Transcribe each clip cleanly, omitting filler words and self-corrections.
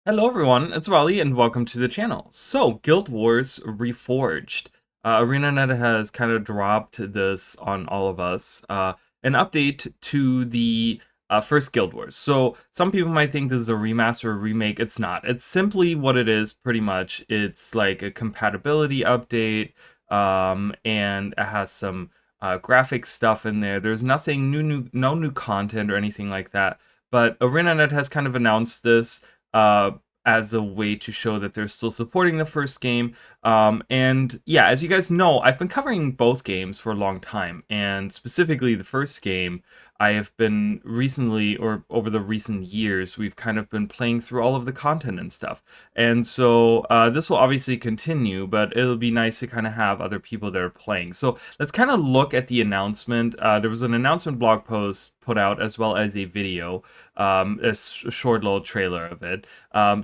Hello everyone, it's Raleigh and welcome to the channel. So, Guild Wars Reforged. ArenaNet has kind of dropped this on all of us. An update to the first Guild Wars. So, some people might think this is a remaster or remake. It's not. It's simply what it is, pretty much. It's like a compatibility update, and it has some graphic stuff in there. There's nothing no new content or anything like that. But ArenaNet has kind of announced this uh, as a way to show that they're still supporting the first game. And yeah, as you guys know, I've been covering both games for a long time, and specifically the first game. I have been recently, or over the recent years, we've kind of been playing through all of the content and stuff. And so this will obviously continue, but it'll be nice to kind of have other people that are playing. So let's kind of look at the announcement. There was an announcement blog post put out as well as a video, a short little trailer of it.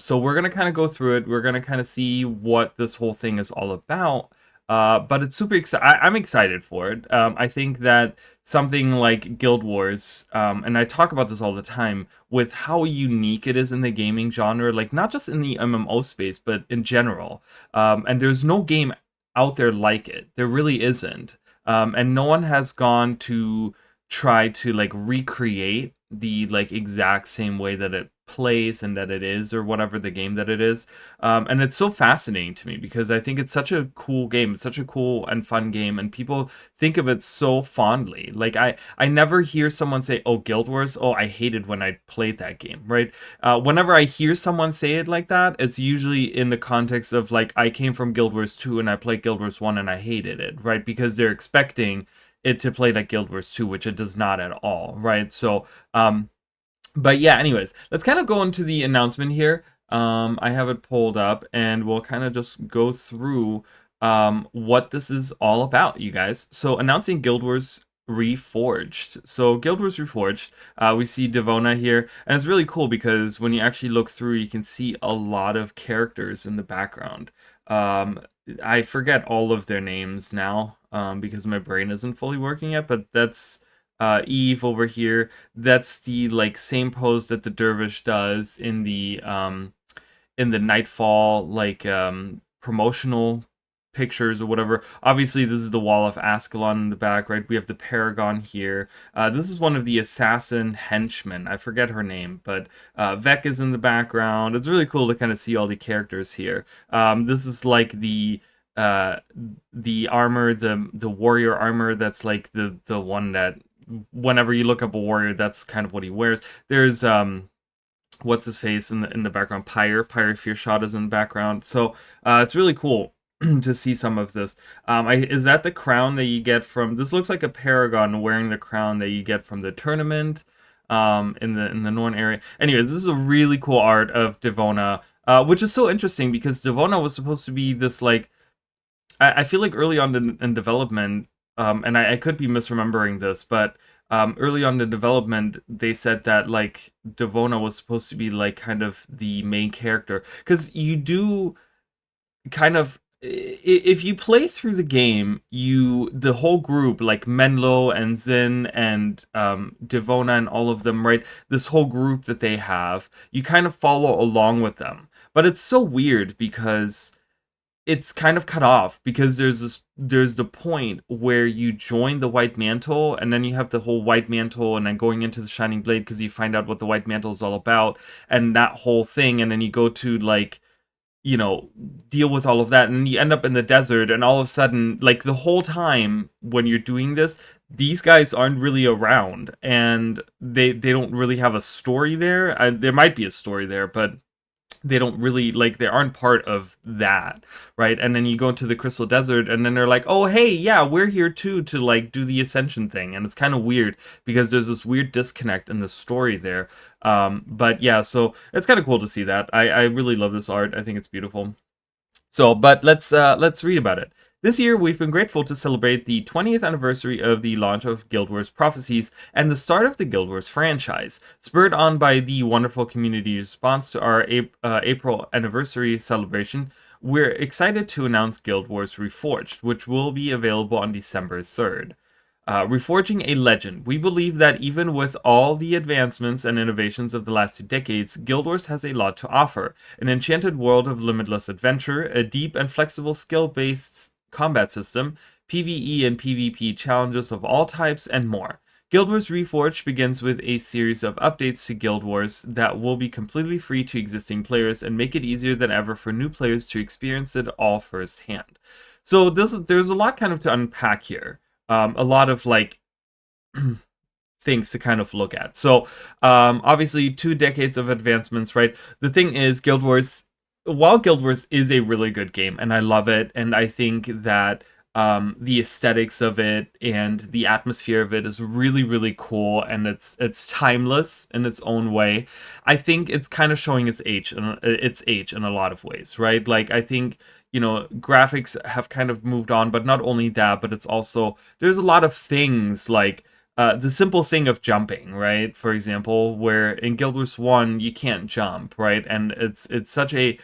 So we're going to kind of go through it. We're going to kind of see what this whole thing is all about. But it's super exciting. I'm excited for it. I think that something like Guild Wars, and I talk about this all the time, with how unique it is in the gaming genre, like not just in the MMO space, but in general. And there's no game out there like it. There really isn't. And no one has gone to try to like recreate the like exact same way that it plays and that it is, or whatever the game that it is. And it's so fascinating to me because I think it's such a cool game. It's such a cool and fun game, and people think of it so fondly. Like I never hear someone say, "Oh, Guild Wars, oh, I hated when I played that game." Right? Whenever I hear someone say it like that, it's usually in the context of like, I came from Guild Wars 2 and I played Guild Wars 1 and I hated it, right? Because they're expecting it to play like Guild Wars 2, which it does not at all, right? So, but yeah, anyways, let's kind of go into the announcement here. I have it pulled up, and we'll kind of just go through what this is all about, you guys. So, announcing Guild Wars Reforged. So, Guild Wars Reforged, we see Devona here, and it's really cool because when you actually look through, you can see a lot of characters in the background. I forget all of their names now, because my brain isn't fully working yet, but that's Eve over here. That's the like same pose that the dervish does in the Nightfall like promotional pictures or whatever. Obviously, this is the Wall of Ascalon in the back, right? We have the Paragon here. This is one of the assassin henchmen. I forget her name, but Vec is in the background. It's really cool to kind of see all the characters here. This is like the armor, the warrior armor. That's like the one that whenever you look up a warrior, that's kind of what he wears. There's what's his face in the background. Pyre Fearshot is in the background. So it's really cool to see some of this. Is that the crown that you get from? This looks like a paragon wearing the crown that you get from the tournament in the Norn area. Anyways, this is a really cool art of Devona, which is so interesting because Devona was supposed to be this like. I feel like early on in development, and I could be misremembering this, but early on in development, they said that like Devona was supposed to be like kind of the main character, because you do kind of, if you play through the game, the whole group like Menlo and Zin and Devona and all of them, right? This whole group that they have, you kind of follow along with them, but it's so weird because it's kind of cut off because there's the point where you join the White Mantle, and then you have the whole White Mantle and then going into the Shining Blade because you find out what the White Mantle is all about and that whole thing, and then you go to like, you know, deal with all of that, and you end up in the desert, and all of a sudden, like the whole time when you're doing this, these guys aren't really around, and they don't really have a story there. There might be a story there, but they don't really like, they aren't part of that, right? And then you go into the Crystal Desert, and then they're like, oh hey, yeah, we're here too to like do the Ascension thing, and it's kind of weird because there's this weird disconnect in the story there. But yeah, so it's kind of cool to see that. I really love this art. I think it's beautiful. So, but let's read about it. This year, we've been grateful to celebrate the 20th anniversary of the launch of Guild Wars Prophecies and the start of the Guild Wars franchise. Spurred on by the wonderful community response to our April anniversary celebration, we're excited to announce Guild Wars Reforged, which will be available on December 3rd. Reforging a legend. We believe that even with all the advancements and innovations of the last 2 decades, Guild Wars has a lot to offer. An enchanted world of limitless adventure, a deep and flexible skill-based combat system, PvE and PvP challenges of all types, and more. Guild Wars Reforged begins with a series of updates to Guild Wars that will be completely free to existing players and make it easier than ever for new players to experience it all firsthand. So there's a lot kind of to unpack here. A lot of like things to kind of look at. So obviously 2 decades of advancements, right? The thing is, Guild Wars, while Guild Wars is a really good game and I love it, and I think that the aesthetics of it and the atmosphere of it is really, really cool, and it's timeless in its own way. I think it's kind of showing its age in a lot of ways, right? Like, I think, you know, graphics have kind of moved on, but not only that, but it's also, there's a lot of things like the simple thing of jumping, right? For example, where in Guild Wars 1 you can't jump, right? And it's such a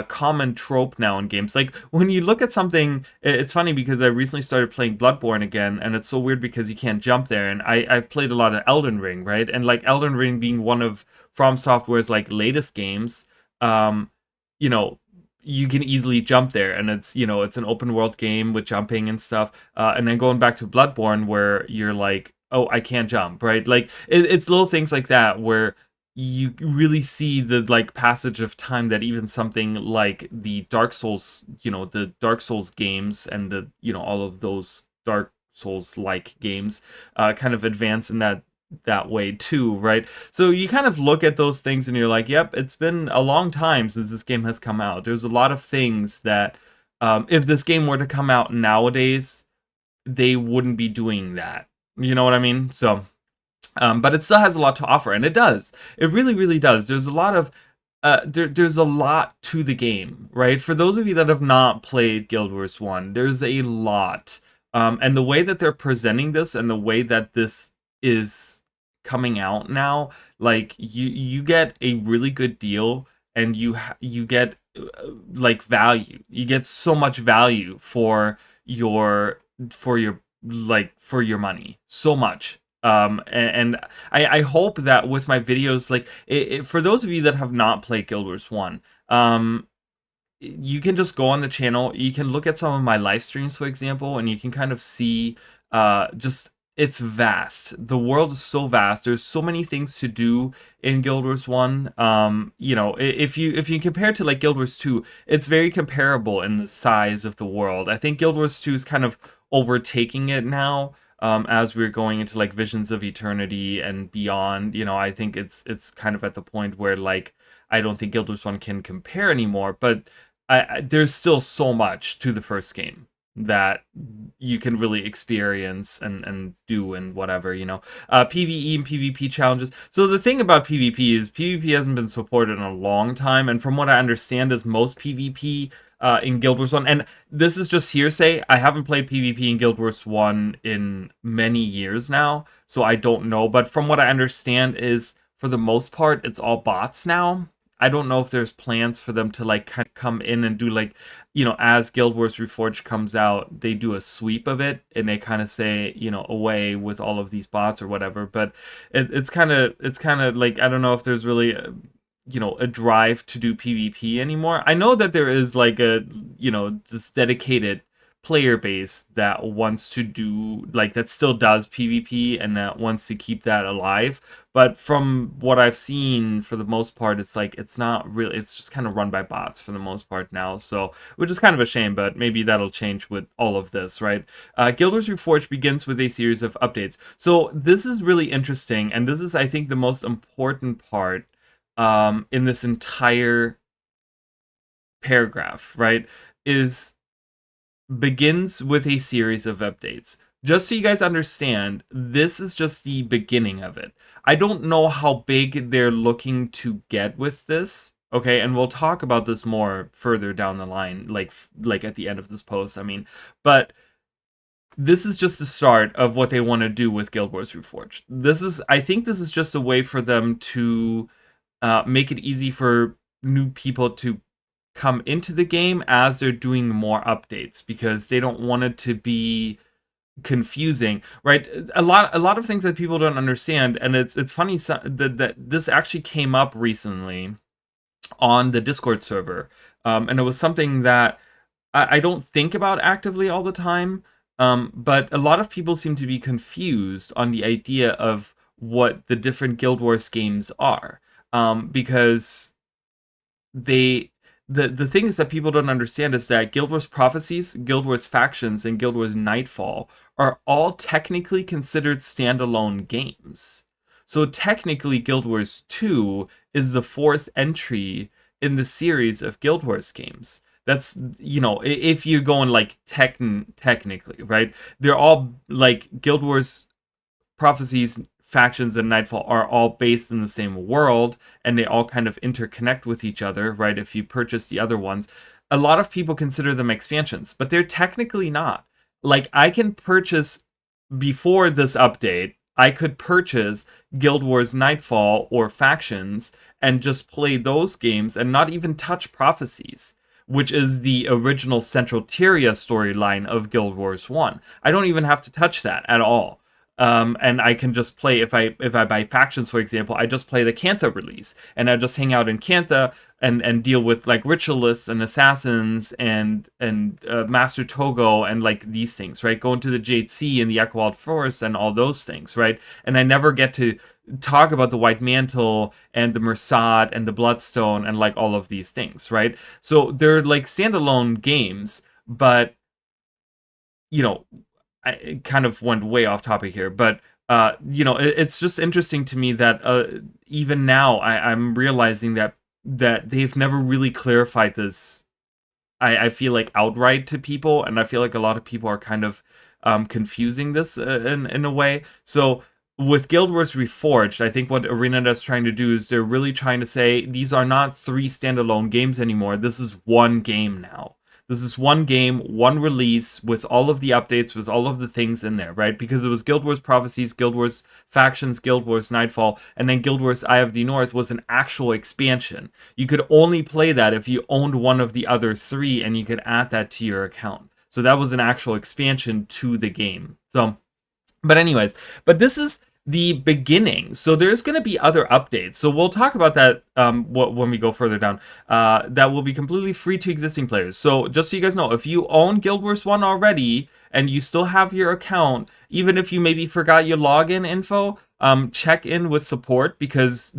common trope now in games. Like, when you look at something, it's funny because I recently started playing Bloodborne again, and it's so weird because you can't jump there. And I've played a lot of Elden Ring, right? And like Elden Ring being one of From Software's like latest games, you know, you can easily jump there, and it's, you know, it's an open world game with jumping and stuff. And then going back to Bloodborne, where you're like, oh, I can't jump, right? Like, it's little things like that where you really see the like passage of time that even something like the Dark Souls, you know, the Dark Souls games and the, you know, all of those Dark Souls like games kind of advance in that way too, right? So you kind of look at those things and you're like, yep, it's been a long time since this game has come out. There's a lot of things that if this game were to come out nowadays, they wouldn't be doing that. You know what I mean? So but it still has a lot to offer, and it does. It really, really does. There's a lot of there's a lot to the game, right? For those of you that have not played Guild Wars 1, there's a lot. And the way that they're presenting this and the way that this is coming out now, like, you get a really good deal, and you get like value. You get so much value for your for your money. So much. And I hope that with my videos, like, for those of you that have not played Guild Wars 1, you can just go on the channel, you can look at some of my live streams, for example, and you can kind of see just, it's vast. The world is so vast. There's so many things to do in Guild Wars 1. You know, if you compare it to like Guild Wars 2, it's very comparable in the size of the world. I think Guild Wars 2 is kind of overtaking it now. As we're going into like Visions of Eternity and beyond, you know, I think it's kind of at the point where, like, I don't think Guild Wars 1 can compare anymore, but there's still so much to the first game that you can really experience and do and whatever, you know. PvE and PvP challenges. So the thing about PvP is PvP hasn't been supported in a long time, and from what I understand is most PvP in Guild Wars 1, and this is just hearsay, I haven't played PvP in Guild Wars 1 in many years now, so I don't know, but from what I understand is, for the most part, it's all bots now. I don't know if there's plans for them to like kind of come in and do, like, you know, as Guild Wars Reforged comes out, they do a sweep of it and they kind of say, you know, away with all of these bots or whatever. But it's kind of like, I don't know if there's really you know, a drive to do PvP anymore. I know that there is like a, you know, this dedicated player base that wants to do, like, that still does PvP and that wants to keep that alive. But from what I've seen, for the most part, it's like, it's not really, it's just kind of run by bots for the most part now. So, which is kind of a shame, but maybe that'll change with all of this, right? Guild Wars Reforged begins with a series of updates. So this is really interesting, and this is, I think, the most important part in this entire paragraph, right? Is begins with a series of updates. Just so you guys understand, this is just the beginning of it. I don't know how big they're looking to get with this, okay? And we'll talk about this more further down the line, like at the end of this post, I mean. But this is just the start of what they want to do with Guild Wars Reforged. I think this is just a way for them to make it easy for new people to come into the game as they're doing more updates, because they don't want it to be confusing, right? A lot of things that people don't understand, and it's funny that this actually came up recently on the Discord server, and it was something that I don't think about actively all the time, but a lot of people seem to be confused on the idea of what the different Guild Wars games are, because they the things that people don't understand is that Guild Wars Prophecies, Guild Wars Factions, and Guild Wars Nightfall are all technically considered standalone games. So technically, Guild Wars 2 is the fourth entry in the series of Guild Wars games. That's, if you're going like technically, right? They're all like Guild Wars Prophecies, Factions, and Nightfall are all based in the same world, and they all kind of interconnect with each other, right? If you purchase the other ones, a lot of people consider them expansions, but they're technically not. Like, I can purchase, before this update, I could purchase Guild Wars Nightfall or Factions and just play those games and not even touch Prophecies, which is the original Central Tyria storyline of Guild Wars 1. I don't even have to touch that at all. And I can just play, if I buy Factions, for example, I just play the Cantha release, and I just hang out in Cantha and deal with like ritualists and assassins and Master Togo and like these things, right? Go into the Jade Sea and the Echowild Forest and all those things, right? And I never get to talk about the White Mantle and the Mersad and the Bloodstone and like all of these things, right? So they're like standalone games, but I kind of went way off topic here, but it's just interesting to me that even now I'm realizing that they've never really clarified this. I feel like outright to people, and I feel like a lot of people are kind of confusing this in a way. So with Guild Wars Reforged, I think what ArenaNet is trying to do is they're really trying to say these are not 3 standalone games anymore. This is one game now. This is one game, one release, with all of the updates, with all of the things in there, right? Because it was Guild Wars Prophecies, Guild Wars Factions, Guild Wars Nightfall, and then Guild Wars Eye of the North was an actual expansion. You could only play that if you owned one of the other 3, and you could add that to your account. So that was an actual expansion to the game. So, but anyways, but this is the beginning. So there's going to be other updates. So we'll talk about that when we go further down. That will be completely free to existing players. So just so you guys know, if you own Guild Wars 1 already and you still have your account, even if you maybe forgot your login info, check in with support, because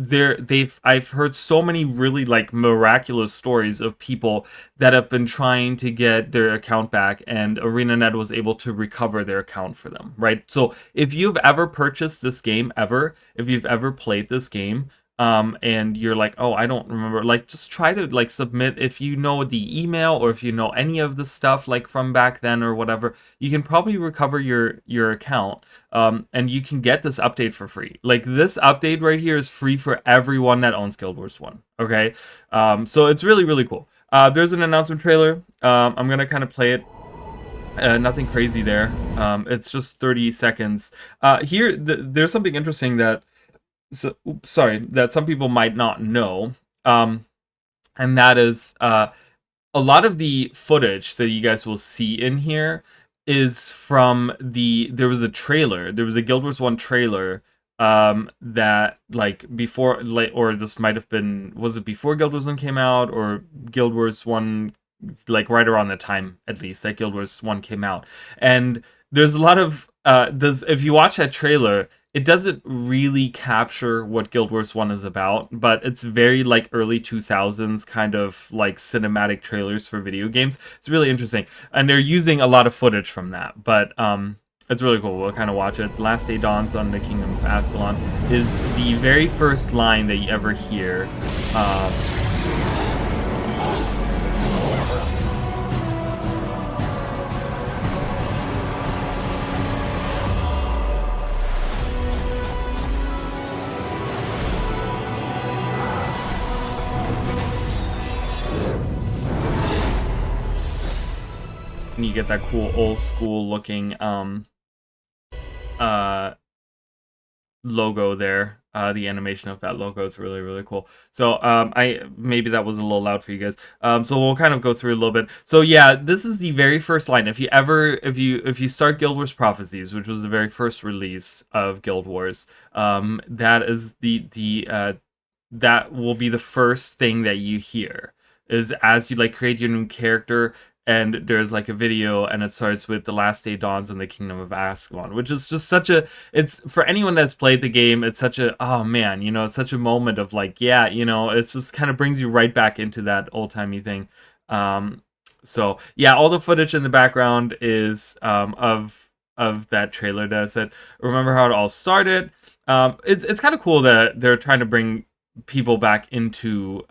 I've heard so many really like miraculous stories of people that have been trying to get their account back, and ArenaNet was able to recover their account for them, right? So if you've ever purchased this game if you've ever played this game, and you're like, oh, I don't remember, like, just try to like submit, if you know the email or if you know any of the stuff like from back then or whatever, you can probably recover your account, and you can get this update for free. Like, this update right here is free for everyone that owns Guild Wars 1. Okay, so it's really, really cool. There's an announcement trailer. I'm gonna kind of play it. Nothing crazy there. It's just 30 seconds. Here, there's something interesting that that some people might not know, and that is a lot of the footage that you guys will see in here is from there was a Guild Wars 1 trailer, that like before, like, or this might have been, was it before Guild Wars 1 came out, or Guild Wars 1, like right around the time at least that Guild Wars 1 came out. And there's a lot of if you watch that trailer, it doesn't really capture what Guild Wars 1 is about, but it's very like early 2000s kind of like cinematic trailers for video games. It's really interesting, and they're using a lot of footage from that, but it's really cool. We'll kind of watch it. Last Day Dawns on the Kingdom of Ascalon is the very first line that you ever hear. And you get that cool old school looking logo there. The animation of that logo is really, really cool. So I maybe that was a little loud for you guys. So we'll kind of go through a little bit. So yeah, this is the very first line. If you start Guild Wars Prophecies, which was the very first release of Guild Wars, that is the that will be the first thing that you hear, is as you like create your new character, and there's like a video, and it starts with "The last day dawns in the kingdom of Ascalon," which is just such a, it's for anyone that's played the game, it's such a, oh man, it's such a moment of like, yeah, it's just kind of brings you right back into that old-timey thing. So yeah, all the footage in the background is of that trailer that I said. Remember how it all started. It's kind of cool that they're trying to bring people back into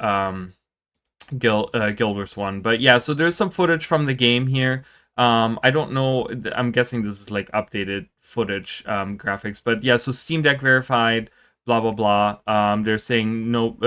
Guild Wars 1. But yeah, so there's some footage from the game here. I don't know, I'm guessing this is like updated footage, graphics. But yeah, so Steam Deck verified, blah, blah, blah. They're saying no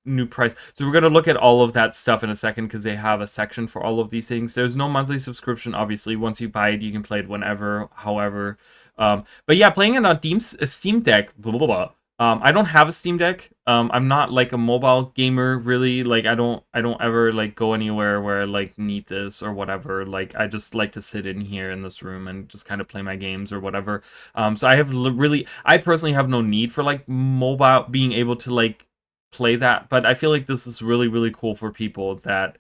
new price. So we're going to look at all of that stuff in a second, because they have a section for all of these things. There's no monthly subscription, obviously. Once you buy it, you can play it whenever, however. But yeah, playing it on Steam Deck, blah, blah, blah. I don't have a Steam Deck. I'm not like a mobile gamer really. Like I don't ever like go anywhere where I like need this or whatever. Like I just like to sit in here in this room and just kind of play my games or whatever. So I have I personally have no need for like mobile, being able to like play that. But I feel like this is really, really cool for people that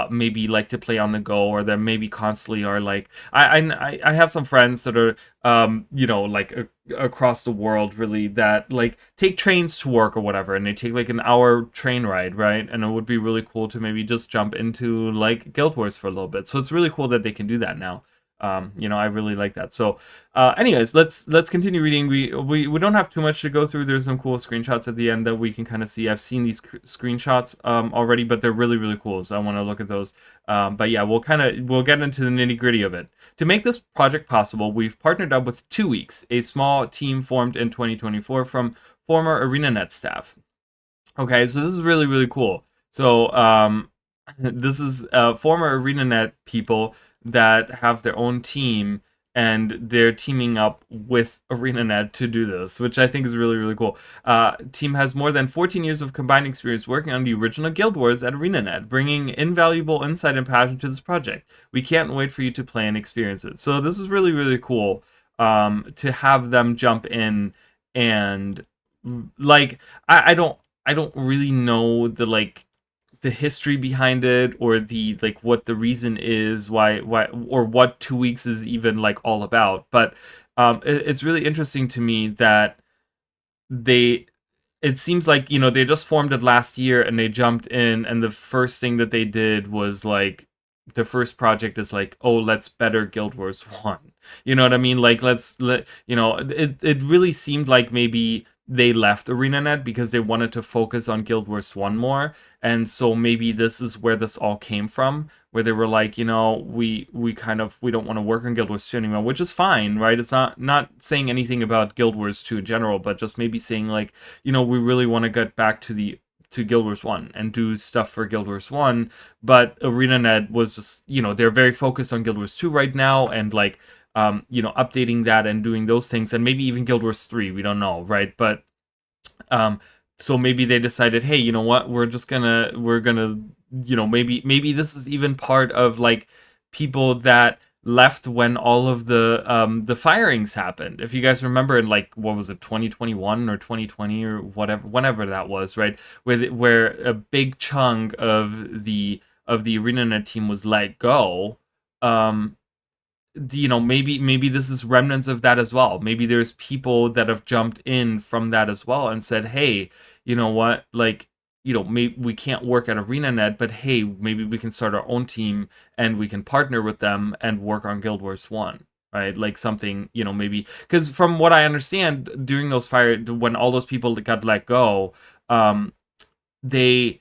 maybe like to play on the go, or that maybe constantly are like, I have some friends that are like across the world really, that like take trains to work or whatever, and they take like an hour train ride, right? And it would be really cool to maybe just jump into like Guild Wars for a little bit. So it's really cool that they can do that now. I really like that. So, anyways, let's continue reading. We don't have too much to go through. There's some cool screenshots at the end that we can kind of see. I've seen these screenshots already, but they're really, really cool. So I want to look at those. But yeah, we'll get into the nitty gritty of it. To make this project possible, we've partnered up with 2 Weeks, a small team formed in 2024 from former ArenaNet staff. Okay, so this is really, really cool. So this is former ArenaNet people that have their own team, and they're teaming up with ArenaNet to do this, which I think is really, really cool. Team has more than 14 years of combined experience working on the original Guild Wars at ArenaNet, bringing invaluable insight and passion to this project. We can't wait for you to play and experience it. So this is really, really cool to have them jump in, and like I don't really know the history behind it, or the like what the reason is why or what 2 Weeks is even like all about. But it's really interesting to me that they it seems like they just formed it last year, and they jumped in, and the first thing that they did was like, the first project is like, oh, let's better Guild Wars 1. You know what I mean? Like, it really seemed like maybe they left ArenaNet because they wanted to focus on Guild Wars 1 more. And so maybe this is where this all came from, where they were like, we don't want to work on Guild Wars 2 anymore, which is fine, right? It's not saying anything about Guild Wars 2 in general, but just maybe saying like, we really want to get back to Guild Wars 1 and do stuff for Guild Wars 1. But ArenaNet was just, they're very focused on Guild Wars 2 right now, and like, updating that and doing those things, and maybe even Guild Wars 3, we don't know, right? But so maybe they decided, hey, you know what, we're gonna maybe this is even part of like people that left when all of the firings happened. If you guys remember, in like, what was it, 2021 or 2020 or whatever, whenever that was, right, where a big chunk of the ArenaNet team was let go. Maybe this is remnants of that as well. Maybe there's people that have jumped in from that as well and said, hey, you know what, like, maybe we can't work at ArenaNet, but hey, maybe we can start our own team, and we can partner with them and work on Guild Wars 1, right? Like something, maybe, because from what I understand, during those when all those people got let go, they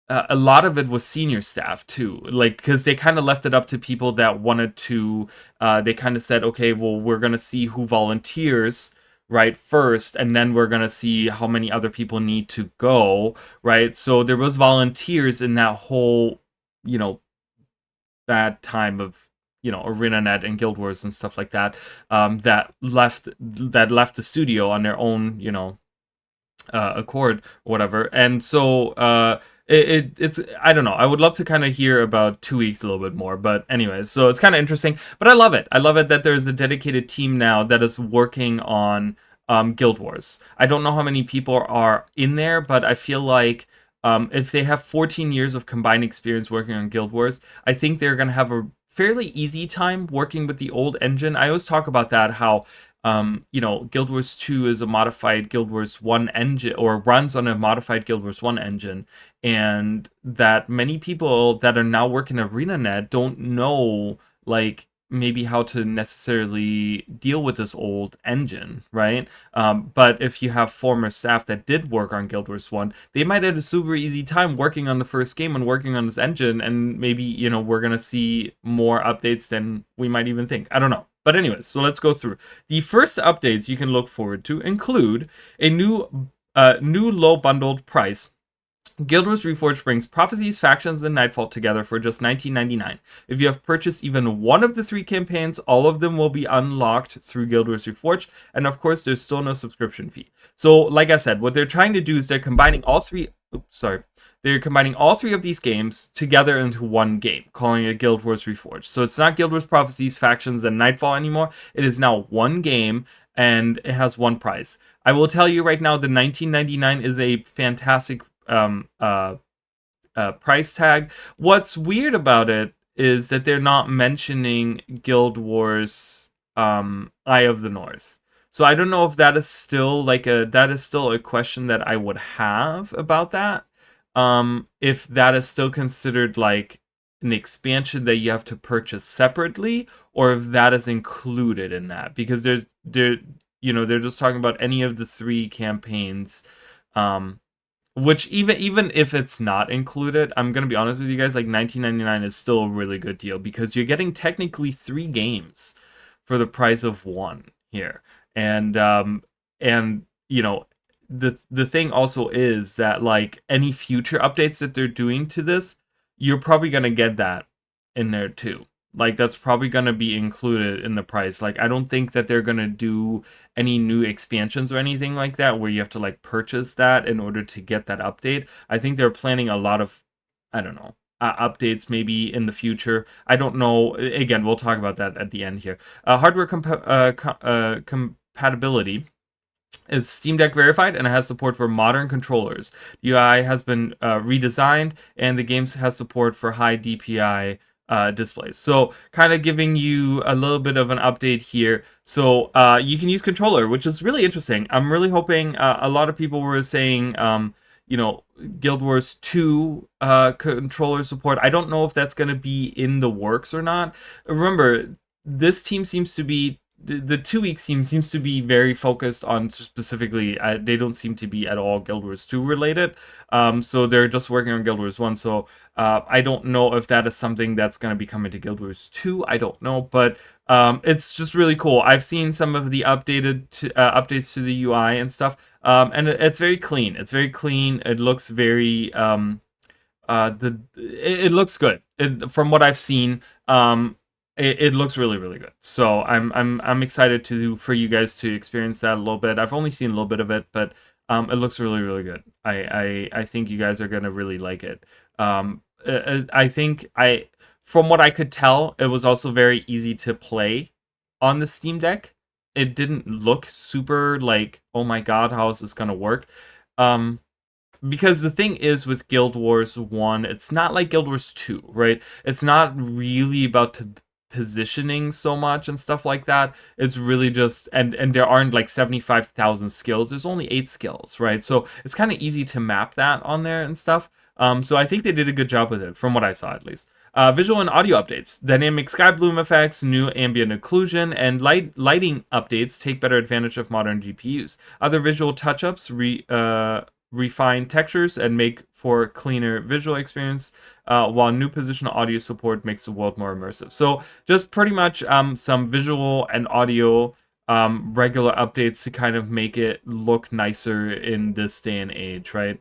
a lot of it was senior staff too, like, because they kind of left it up to people that wanted to, they kind of said, okay, well, we're gonna see who volunteers, right, first, and then we're gonna see how many other people need to go, right? So there was volunteers in that whole, that time of, ArenaNet and Guild Wars and stuff like that, that left the studio on their own, Accord or whatever. And so it's I don't know. I would love to kind of hear about 2 weeks a little bit more. But anyways, so it's kind of interesting. But I love it. I love it that there's a dedicated team now that is working on Guild Wars. I don't know how many people are in there, but I feel like if they have 14 years of combined experience working on Guild Wars, I think they're going to have a fairly easy time working with the old engine. I always talk about that, how you know, Guild Wars 2 is a modified Guild Wars 1 engine, or runs on a modified Guild Wars 1 engine, and that many people that are now working ArenaNet don't know, like, maybe how to necessarily deal with this old engine, right? But if you have former staff that did work on Guild Wars 1, they might have a super easy time working on the first game and working on this engine, and maybe, you know, we're gonna see more updates than we might even think. I don't know. But anyways, so let's go through. The first updates you can look forward to include a new low bundled price. Guild Wars Reforged brings Prophecies, Factions, and Nightfall together for just $19.99. If you have purchased even one of the 3 campaigns, all of them will be unlocked through Guild Wars Reforged, and of course, there's still no subscription fee. So, like I said, what they're trying to do is they're combining all 3... They're combining all 3 of these games together into one game, calling it Guild Wars Reforged. So it's not Guild Wars Prophecies, Factions, and Nightfall anymore. It is now one game, and it has one price. I will tell you right now, the $19.99 is a fantastic price tag. What's weird about it is that they're not mentioning Guild Wars Eye of the North. So I don't know if that is still a question that I would have about that. If that is still considered like an expansion that you have to purchase separately, or if that is included in that, because they're just talking about any of the 3 campaigns, which even if it's not included, I'm gonna be honest with you guys, like $19.99 is still a really good deal, because you're getting technically 3 games for the price of 1 here. And you know, the thing also is that, like, any future updates that they're doing to this, you're probably gonna get that in there too. Like, that's probably gonna be included in the price. Like, I don't think that they're gonna do any new expansions or anything like that where you have to, like, purchase that in order to get that update. I think they're planning a lot of, I don't know, updates maybe in the future. I don't know. Again, we'll talk about that at the end here. Hardware compatibility is Steam Deck verified, and it has support for modern controllers. The UI has been redesigned, and the game has support for high DPI displays. So kind of giving you a little bit of an update here. So you can use controller, which is really interesting. I'm really hoping, a lot of people were saying, you know, Guild Wars 2 controller support. I don't know if that's going to be in the works or not. Remember, this team seems to be, the 2-week team seems to be very focused on specifically, they don't seem to be at all Guild Wars 2 related. So they're just working on Guild Wars 1. So I don't know if that is something that's going to be coming to Guild Wars 2. I don't know, but it's just really cool. I've seen some of the updates to the UI and stuff, and it's very clean. It's very clean. It looks very it looks good. From what I've seen, it looks really, really good. So I'm excited for you guys to experience that a little bit. I've only seen a little bit of it, but it looks really, really good. I think you guys are gonna really like it. I think from what I could tell, it was also very easy to play on the Steam Deck. It didn't look super like, oh my god, how is this gonna work? Because the thing is with Guild Wars 1, it's not like Guild Wars 2, right? It's not really about positioning so much and stuff like that. It's really just, and there aren't like 75,000 skills. There's only 8 skills, right? So it's kind of easy to map that on there and stuff. So I think they did a good job with it, from what I saw at least. Visual and audio updates. Dynamic sky bloom effects, new ambient occlusion, and lighting updates take better advantage of modern GPUs. Other visual touch-ups refine textures and make for cleaner visual experience, while new positional audio support makes the world more immersive. So just pretty much some visual and audio regular updates to kind of make it look nicer in this day and age, right?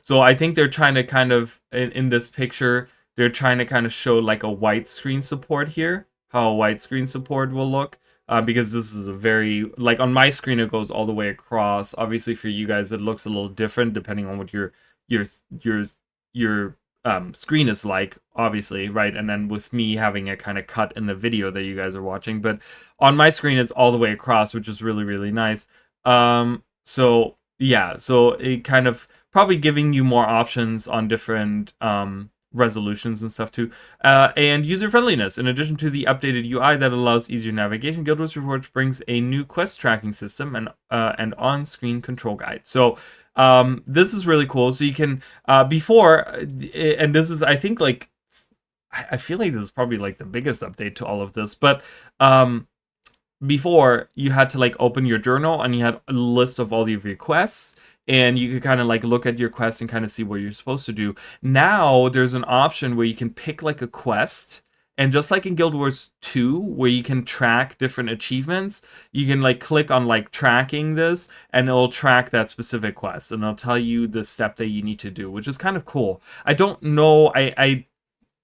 So I think they're trying to kind of, in this picture, they're trying to kind of show like a widescreen support here, how a widescreen support will look. because this is a very, like, on my screen it goes all the way across. Obviously for you guys it looks a little different depending on what your your your screen is like, obviously, right? And then with me having a kind of cut in the video that you guys are watching, but on my screen it's all the way across, which is really, really nice. So yeah, so it kind of probably giving you more options on different resolutions and stuff too. And user friendliness. In addition to the updated UI that allows easier navigation, Guild Wars Reforged brings a new quest tracking system and on-screen control guide. So this is really cool. So you can before, and this is, I think, like, I feel like this is probably like the biggest update to all of this, but before you had to like open your journal and you had a list of all of your quests, and you could kind of like look at your quests and kind of see what you're supposed to do. Now there's an option where you can pick like a quest, and just like in Guild Wars 2 where you can track different achievements, you can like click on like tracking this and it'll track that specific quest and it'll tell you the step that you need to do, which is kind of cool. I don't know, I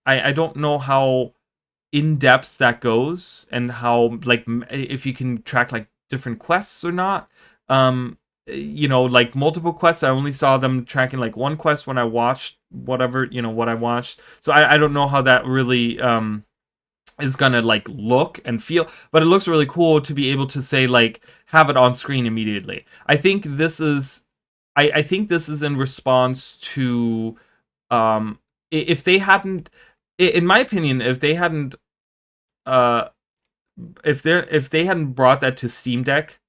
don't know how in depth that goes, and how, like, if you can track like different quests or not. You know, like multiple quests, I only saw them tracking like one quest when I watched whatever, you know, what I watched. So I don't know how that really is gonna like look and feel, but it looks really cool to be able to say like have it on screen immediately. I think this is I think this is in response to if they hadn't, in my opinion, if they hadn't if they hadn't brought that to Steam Deck,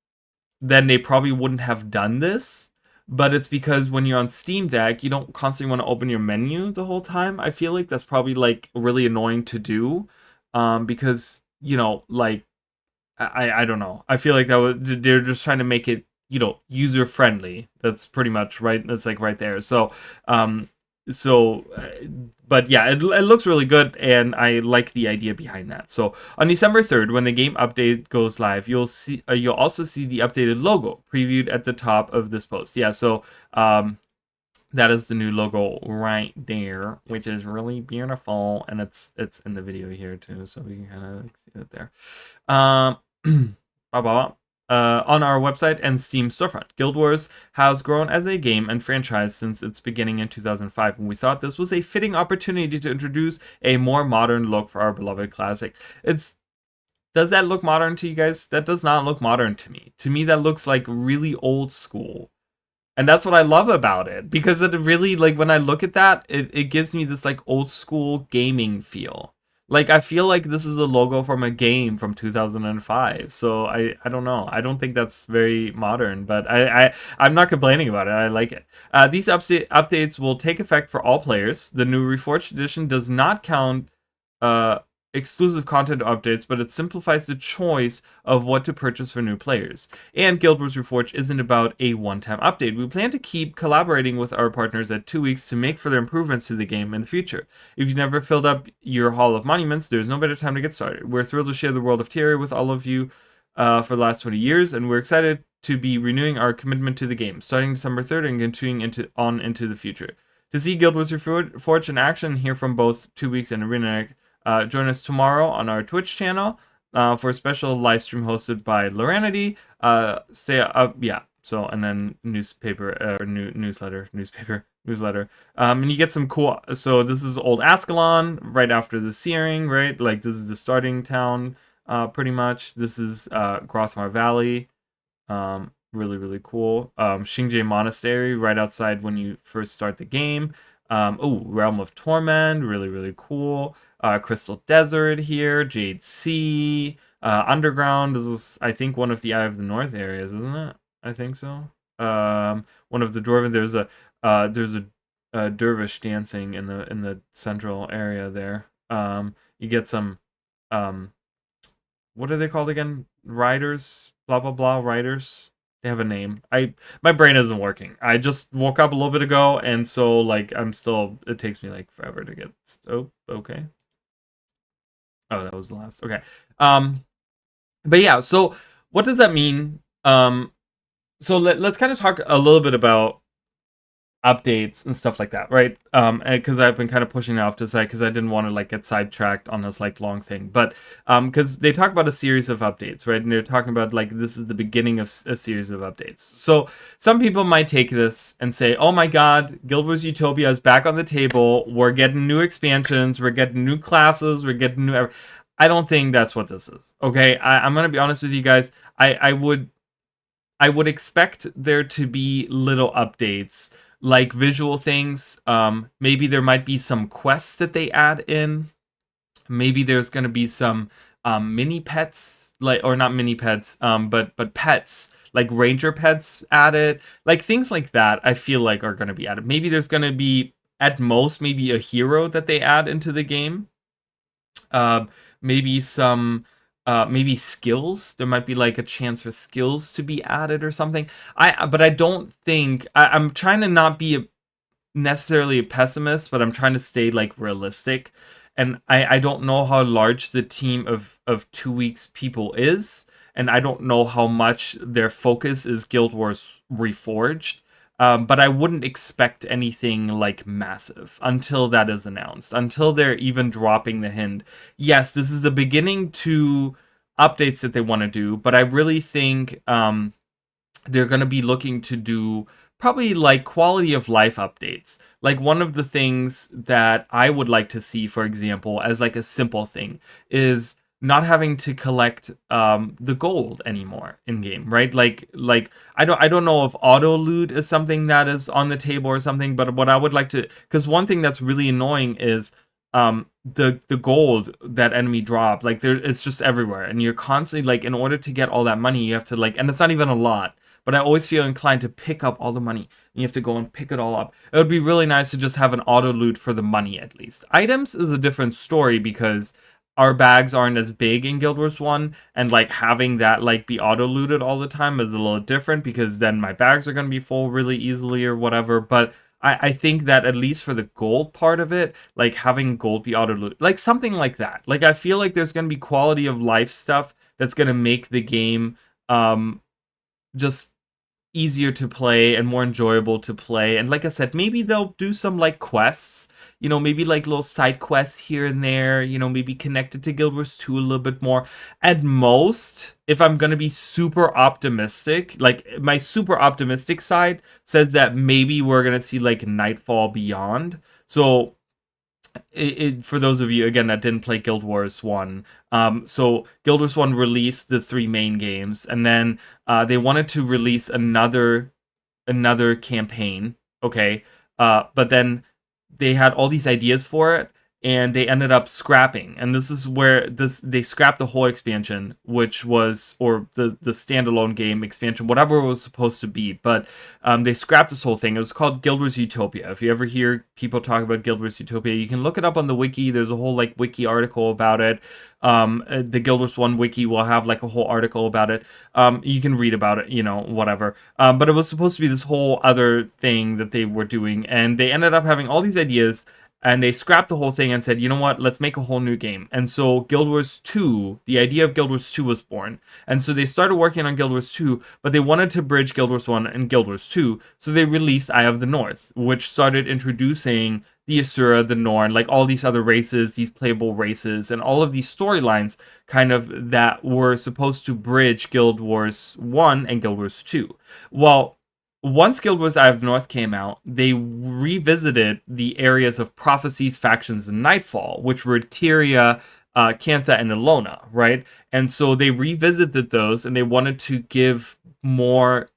then they probably wouldn't have done this. But it's because when you're on Steam Deck, you don't constantly want to open your menu the whole time. I feel like that's probably like really annoying to do, because, you know, like, I don't know. I feel like they're just trying to make it, you know, user friendly. That's pretty much right. That's like right there. So so but yeah, it looks really good, and I like the idea behind that. So on December 3rd, when the game update goes live, you'll also see the updated logo previewed at the top of this post. Yeah, so that is the new logo right there, which is really beautiful, and it's in the video here too, so we can kind of see it there. Blah, blah, blah. On our website and Steam storefront, Guild Wars has grown as a game and franchise since its beginning in 2005, and we thought this was a fitting opportunity to introduce a more modern look for our beloved classic. Does that look modern to you guys? That does not look modern to me. To me, that looks like really old school. And that's what I love about it, because it really, like, when I look at that, it gives me this like old school gaming feel. Like, I feel like this is a logo from a game from 2005. So I don't know. I don't think that's very modern, but I'm not complaining about it. I like it. These updates will take effect for all players. The new Reforged edition does not count exclusive content updates, but it simplifies the choice of what to purchase for new players. And Guild Wars Reforged isn't about a one-time update. We plan to keep collaborating with our partners at 2 weeks to make further improvements to the game in the future. If you've never filled up your Hall of Monuments, there's no better time to get started. We're thrilled to share the world of Terraria with all of you for the last 20 years, and we're excited to be renewing our commitment to the game, starting December 3rd and continuing into the future. To see Guild Wars Reforged in action, hear from both 2 weeks and Arena, join us tomorrow on our Twitch channel for a special live stream hosted by Loranity. Stay up, yeah. So, and then newsletter. And you get some cool. So this is old Ascalon right after the Searing, right? Like, this is the starting town, pretty much. This is Grothmar Valley. Really, really cool. Xingje Monastery right outside when you first start the game. Realm of Torment, really, really cool. Crystal Desert here, Jade Sea, Underground. This is, I think, one of the Eye of the North areas, isn't it? I think so. One of the Dwarven. There's a dervish dancing in the central area there. You get some what are they called again? Riders, blah blah blah, riders. They have a name. My brain isn't working. I just woke up a little bit ago, and so like I'm still. It takes me like forever to get. Oh, okay. Oh, that was the last. Okay. But yeah. So what does that mean? So let's kind of talk a little bit about updates and stuff like that, right? Because I've been kind of pushing it off to side because I didn't want to like get sidetracked on this like long thing. But because they talk about a series of updates, right? And they're talking about like this is the beginning of a series of updates. So some people might take this and say, "Oh my God, Guild Wars Utopia is back on the table. We're getting new expansions. We're getting new classes. We're getting new." I don't think that's what this is. Okay, I'm gonna be honest with you guys. I would expect there to be little updates, like visual things. Maybe there might be some quests that they add in. Maybe there's going to be some mini pets, like, or not mini pets, but pets, like ranger pets added, like things like that. I feel like are going to be added. Maybe there's going to be at most maybe a hero that they add into the game. Maybe some maybe skills. There might be like a chance for skills to be added or something. But I don't think I'm trying to not be necessarily a pessimist, but I'm trying to stay like realistic. And I don't know how large the team of 2 weeks people is, and I don't know how much their focus is Guild Wars Reforged. But I wouldn't expect anything like massive until that is announced, until they're even dropping the hint. Yes, this is the beginning to updates that they want to do, but I really think they're going to be looking to do probably like quality of life updates. Like one of the things that I would like to see, for example, as like a simple thing, is not having to collect the gold anymore in game, right? Like I don't know if auto loot is something that is on the table or something, but what I would like to, because one thing that's really annoying is the gold that enemy drop, like there it's just everywhere, and you're constantly like, in order to get all that money you have to like, and it's not even a lot, but I always feel inclined to pick up all the money. And you have to go and pick it all up. It would be really nice to just have an auto loot for the money at least. Items is a different story because our bags aren't as big in Guild Wars 1, and like having that like be auto looted all the time is a little different because then my bags are going to be full really easily or whatever. But I think that at least for the gold part of it, like having gold be auto loot, like something like that. Like I feel like there's going to be quality of life stuff that's going to make the game just easier to play and more enjoyable to play. And like I said, maybe they'll do some like quests, you know, maybe like little side quests here and there, you know, maybe connected to Guild Wars 2 a little bit more. At most, if I'm gonna be super optimistic, like my super optimistic side says that maybe we're gonna see like Nightfall Beyond. So for those of you again that didn't play Guild Wars 1, so Guild Wars 1 released the 3 main games, and then they wanted to release another campaign, okay, but then they had all these ideas for it, and they ended up scrapping. And this is where they scrapped the whole expansion, which was, or the standalone game expansion, whatever it was supposed to be. But they scrapped this whole thing. It was called Guild Wars Utopia. If you ever hear people talk about Guild Wars Utopia, you can look it up on the wiki. There's a whole like wiki article about it. The Guild Wars 1 wiki will have like a whole article about it. You can read about it, you know, whatever. But it was supposed to be this whole other thing that they were doing, and they ended up having all these ideas, and they scrapped the whole thing and said, you know what, let's make a whole new game. And so Guild Wars 2, the idea of Guild Wars 2 was born. And so they started working on Guild Wars 2, but they wanted to bridge Guild Wars 1 and Guild Wars 2, so they released Eye of the North, which started introducing the Asura, the Norn, like all these other races, these playable races, and all of these storylines kind of that were supposed to bridge Guild Wars 1 and Guild Wars 2. Well, once Guild Wars Eye of the North came out, they revisited the areas of Prophecies, Factions, and Nightfall, which were Tyria, Cantha, and Ilona, right? And so they revisited those, and they wanted to give more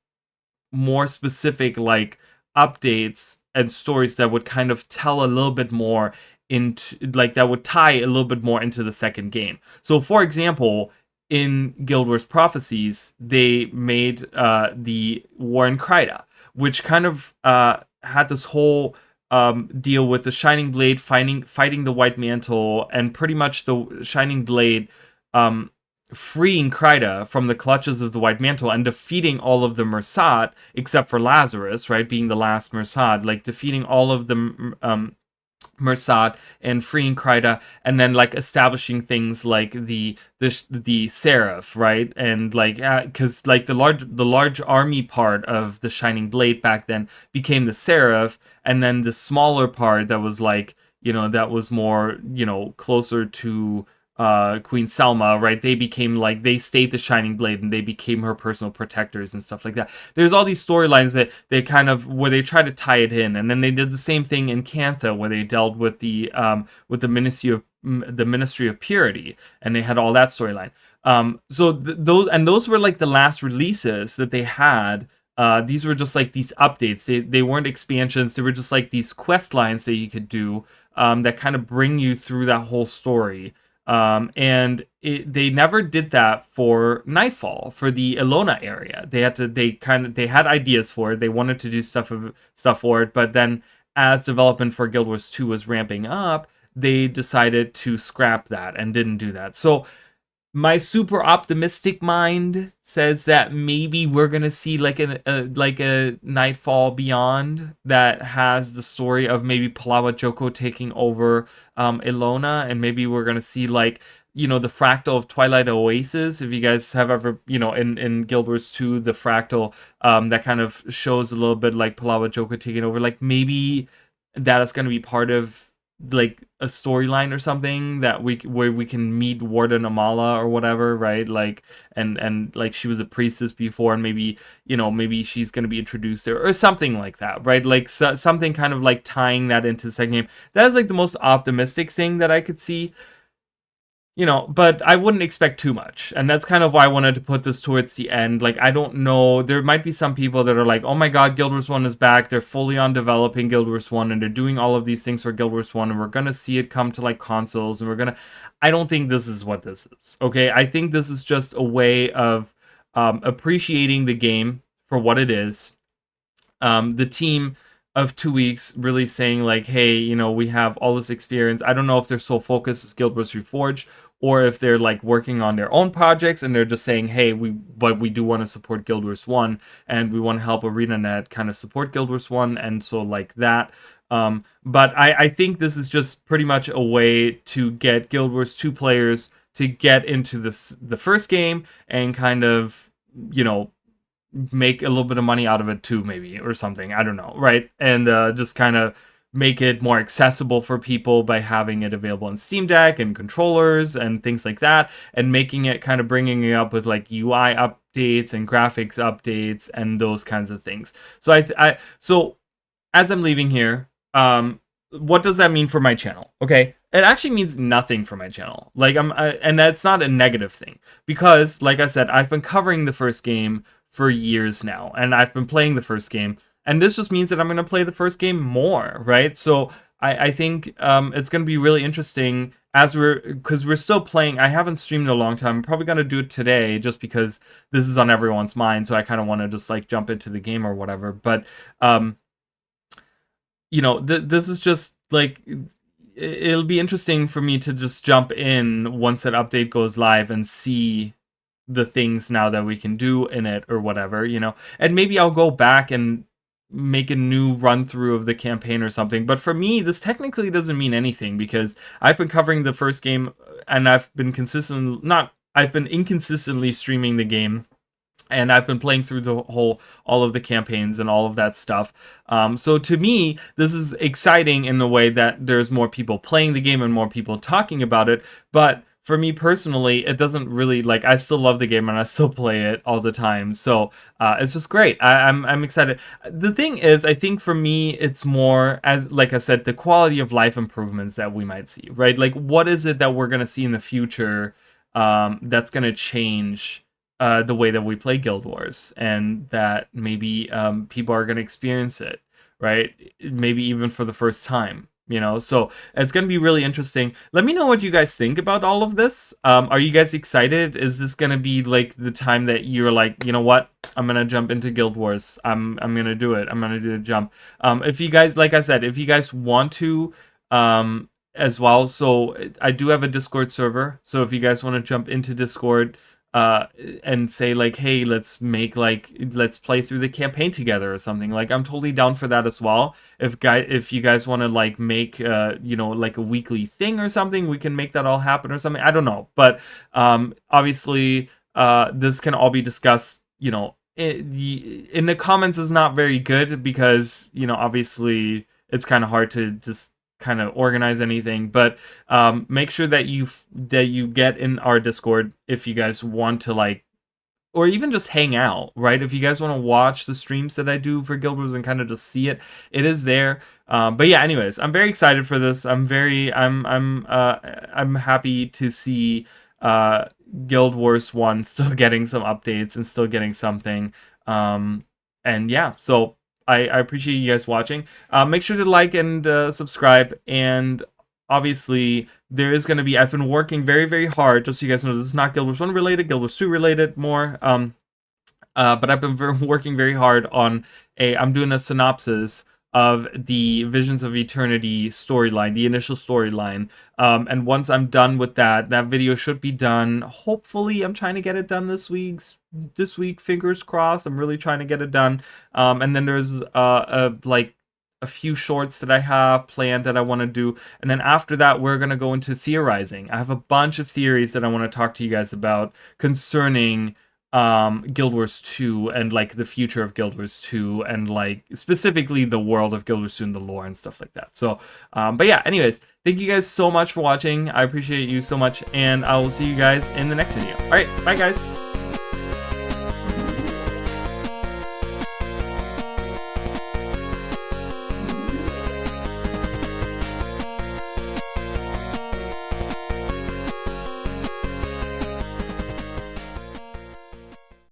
specific, like, updates and stories that would kind of tell a little bit more into, like, that would tie a little bit more into the second game. So, for example, in Guild Wars Prophecies, they made the War in Kryta, which kind of had this whole deal with the Shining Blade fighting the White Mantle, and pretty much the Shining Blade freeing Kryta from the clutches of the White Mantle and defeating all of the Mersat, except for Lazarus, right, being the last Mersat, like defeating all of the Mersat and freeing Kryta, and then like establishing things like the Seraph, right? And like because like the large army part of the Shining Blade back then became the Seraph, and then the smaller part that was like, that was more, closer to Queen Selma, right? They became like, they stayed the Shining Blade and they became her personal protectors and stuff like that. There's all these storylines that they kind of, where they try to tie it in, and then they did the same thing in Cantha, where they dealt with the Ministry of Purity, and they had all that storyline. So those were like the last releases that they had. These were just like these updates. They weren't expansions. They were just like these quest lines that you could do, that kind of bring you through that whole story. And they never did that for Nightfall, for the Elona area. They had ideas for it. They wanted to do stuff for it, but then as development for Guild Wars 2 was ramping up, they decided to scrap that and didn't do that. So my super optimistic mind says that maybe we're gonna see like a Nightfall Beyond that has the story of maybe Palawa Joko taking over Elona, and maybe we're gonna see like, the fractal of Twilight Oasis. If you guys have ever, in Guild Wars 2, the fractal that kind of shows a little bit like Palawa Joko taking over, like maybe that is gonna be part of like a storyline or something where we can meet Warden Amala or whatever, right? Like, and like she was a priestess before, and maybe, maybe she's going to be introduced there or something like that, right? Like something kind of like tying that into the second game. That is like the most optimistic thing that I could see. But I wouldn't expect too much. And that's kind of why I wanted to put this towards the end. Like, I don't know. There might be some people that are like, oh my god, Guild Wars 1 is back. They're fully on developing Guild Wars 1, and they're doing all of these things for Guild Wars 1, and we're going to see it come to, like, consoles, and I don't think this is what this is, okay? I think this is just a way of appreciating the game for what it is. The team of 2 weeks really saying like, hey, we have all this experience. I don't know if their sole focus is Guild Wars Reforged, or if they're like working on their own projects and they're just saying, hey, but we do want to support Guild Wars 1, and we want to help ArenaNet kind of support Guild Wars 1, and so like that. But I think this is just pretty much a way to get Guild Wars 2 players to get into the first game and kind of, make a little bit of money out of it too, maybe, or something. I don't know, right? And just kind of make it more accessible for people by having it available on Steam Deck and controllers and things like that, and making it kind of bringing it up with like UI updates and graphics updates and those kinds of things. So so as I'm leaving here, what does that mean for my channel? Okay, it actually means nothing for my channel. Like and that's not a negative thing, because like I said, I've been covering the first game for years now, and I've been playing the first game. And this just means that I'm going to play the first game more, right? So I think it's going to be really interesting because we're still playing. I haven't streamed in a long time. I'm probably going to do it today just because this is on everyone's mind. So I kind of want to just like jump into the game or whatever. But, this is just like, it'll be interesting for me to just jump in once that update goes live and see the things now that we can do in it or whatever, and maybe I'll go back and make a new run through of the campaign or something. But for me, this technically doesn't mean anything, because I've been covering the first game, and I've been inconsistently streaming the game, and I've been playing through all of the campaigns and all of that stuff. So to me, this is exciting in the way that there's more people playing the game and more people talking about it. But for me personally, it doesn't really, like, I still love the game and I still play it all the time. So it's just great. I'm excited. The thing is, I think for me, it's more, as like I said, the quality of life improvements that we might see, right? Like, what is it that we're going to see in the future that's going to change the way that we play Guild Wars, and that maybe people are going to experience it, right? Maybe even for the first time. So it's going to be really interesting. Let me know what you guys think about all of this. Are you guys excited? Is this going to be like the time that you're like, you know what? I'm going to jump into Guild Wars. I'm going to do it. I'm going to do the jump. If you guys, like I said, if you guys want to as well, so I do have a Discord server. So if you guys want to jump into Discord, and say like, hey, let's play through the campaign together or something. Like, I'm totally down for that as well. If you guys want to like make like a weekly thing or something, we can make that all happen or something. I don't know, but obviously this can all be discussed, in the comments is not very good because, obviously it's kind of hard to just kind of organize anything, but make sure that you get in our Discord if you guys want to, like, or even just hang out, right? If you guys want to watch the streams that I do for Guild Wars and kind of just see it, it is there. But yeah, anyways, I'm very excited for this. I'm happy to see Guild Wars 1 still getting some updates and still getting something. And yeah, so I appreciate you guys watching. Make sure to like and subscribe, and obviously there is going to be, I've been working very, very hard, just so you guys know, this is not Guild Wars 1 related, Guild Wars 2 related more, but I've been working very hard on I'm doing a synopsis of the Visions of Eternity storyline, the initial storyline, and once I'm done with that video should be done. Hopefully, I'm trying to get it done this week, fingers crossed. I'm really trying to get it done, and then there's like a few shorts that I have planned that I want to do, and then after that we're going to go into theorizing. I have a bunch of theories that I want to talk to you guys about concerning Guild Wars 2 and like the future of Guild Wars 2 and like specifically the world of Guild Wars 2 and the lore and stuff like that. So but yeah, anyways, thank you guys so much for watching. I appreciate you so much, and I will see you guys in the next video. All right, bye guys.